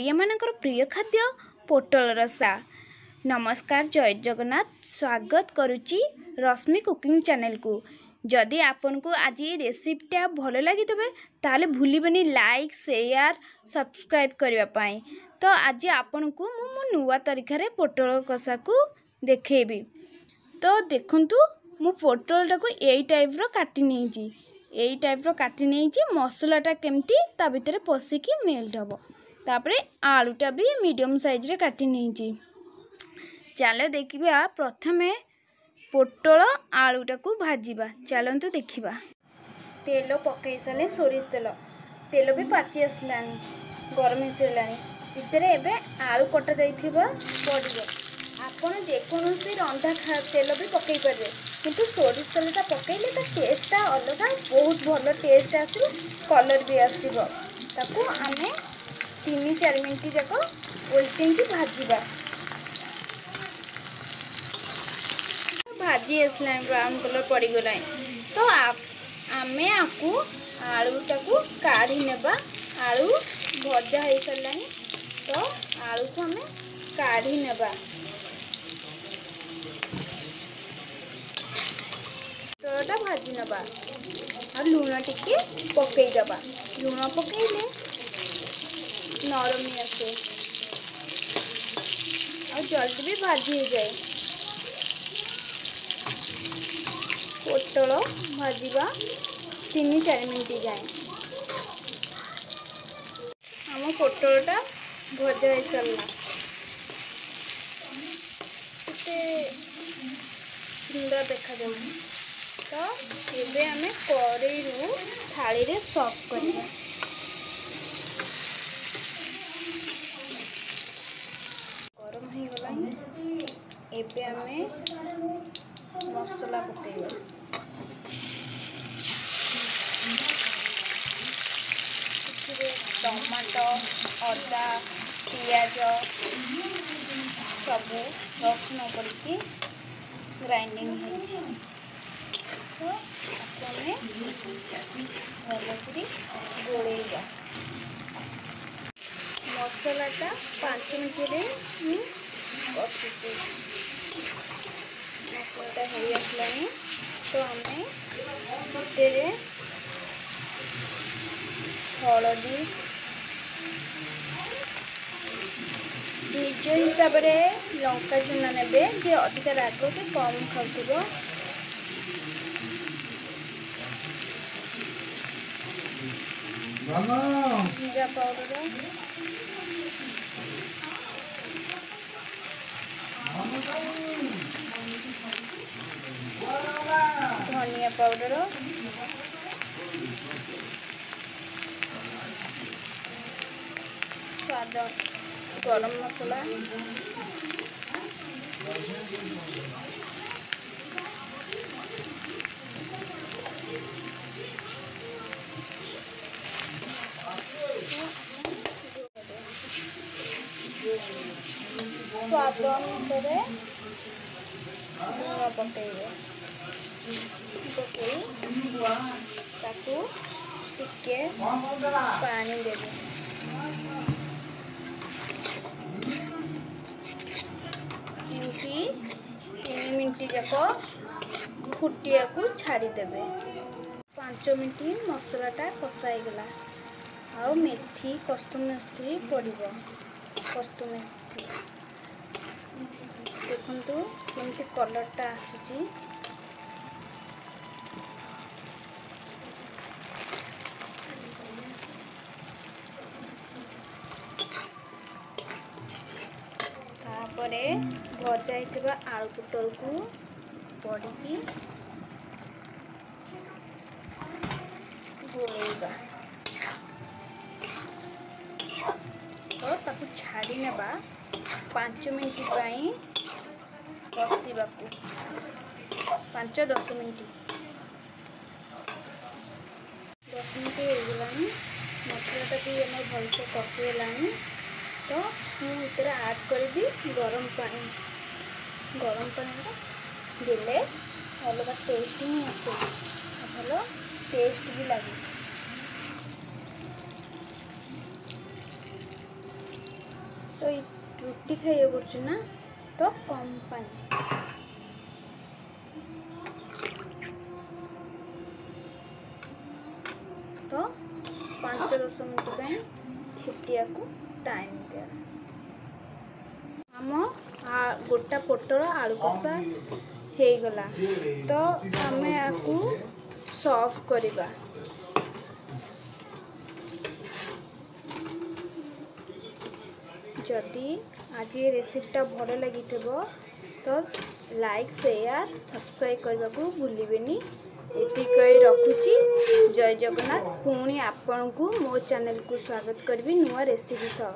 ओडिया मानकर प्रिय खाद्य पोटल रसा। नमस्कार, जय जगन्नाथ। स्वागत करुच्ची रश्मि कुकिंग चैनल को। जदि आपन को आज रेसिपीटा भल लगी ताले भूलिबनी लाइक शेयर सब्सक्राइब करने। तो आज आपन को मु नुआ तरीका रे पोटल कषा को देखेबी। तो देखंतु मु पोटल को यही टाइप रो काटी नहीं, यही टाइप रो काटी नहीं। मसलाटा केमती ता भितर पशिकी मेल्ट हम। तापरे आलूटा भी मीडियम साइज रे काटी नहीं। चलो देखिबा प्रथमे पोटल आलूटा को भाजीबा। चलंतु देखिबा। तेल पकई साले सोरिष तेल भी पाची आसलानी, गरम होसलानी। भितर एबे आलू कटा जाइथिबा पड़िबो। आपण जेकोसी रंधा तेल भी पकई पारे, किंतु सोरिष तेलटा पकईले ता टेस्टटा अलग, बहुत भल टेस्ट आसीबो, कलर भी आसीबो। ताको आमे 3-4 मिनट जाक उल्टेंकी भाजीबा। भाजी आसला ब्राउन कलर पड़गला। तो आमे आपको आलूटा को काढ़ी नेबा। आलू भजा हो सारा, तो आलू को आमे काढ़ी नेबा। टोटा भाजी नेबा और लुण टिके पकई दबा। लुण पकईले नरमी आसे और जल्दी भी भाजी हो जाए। पोटल भाजीबा 3-4 मिनट जाए। आम पोटलटा भजा हो सारा, सुंदर देखा जाए। तो ये आम कड़ई रु थाली रे सर्व करवा। गरम हो गला। एबे आमे मसला पकेइबा। टमाटो, अदा, पियाज सब रसुण पड़की ग्राइंडिंग हो। तो आमे भलकरी गोलेइबा। मसलाटा 5 मिनट रे कषुचे। मसलाटा हो आसलानी। तो आमे भितरे हलदी निज हिसाब रे लंका चूना नेबे, जे अधिक राग के कम खाउथिबो। जीरा पाउडर, धनिया पाउडर, स्वाद गरम मसला, स्वाद अनुसार लुण पकेइबे। पकई ताकू टिके पानी देबे। एमती 3 मिनट जाक फुटिया को छाड़ी देबे। 5 मिनट मसलाटा कषाई गला। आउ मेथी कस्तूरी मेथी पड़िबो। कस्तूरी मेथी देखंतु केमती कलरटा आसुची। तापरे भजा होइतिबा आलू पोटल को पड़की गोलेइबा। तो ताकू छाड़ी नेबा 5 मिनट पाई कषिबा। 5-10 मिनट 10 मिनट हो गलानी। मसलाटा भी आम भलसे कषिगलानी। तो मुझे आड करी गरम पानी। गरम पानी देले अलग टेस्ट ही आसे, भल टेस्ट भी लगे। तो रुटी खाइए पड़े ना तो कम पानी तो 5-10 मिनट फुटिया को टाइम दिया आम गोटा पोटल आलू कषा हो गला तो आम आपको सर्व करवा। जदि आज ये रेसिपीटा भल लगी तो लाइक शेयर सब्सक्राइब करने को भूलिबेनी। एति कही रखुची जय जगन्नाथ। पुणी आपण को मो चैनल को स्वागत करबी नुआ रेसिपी सह।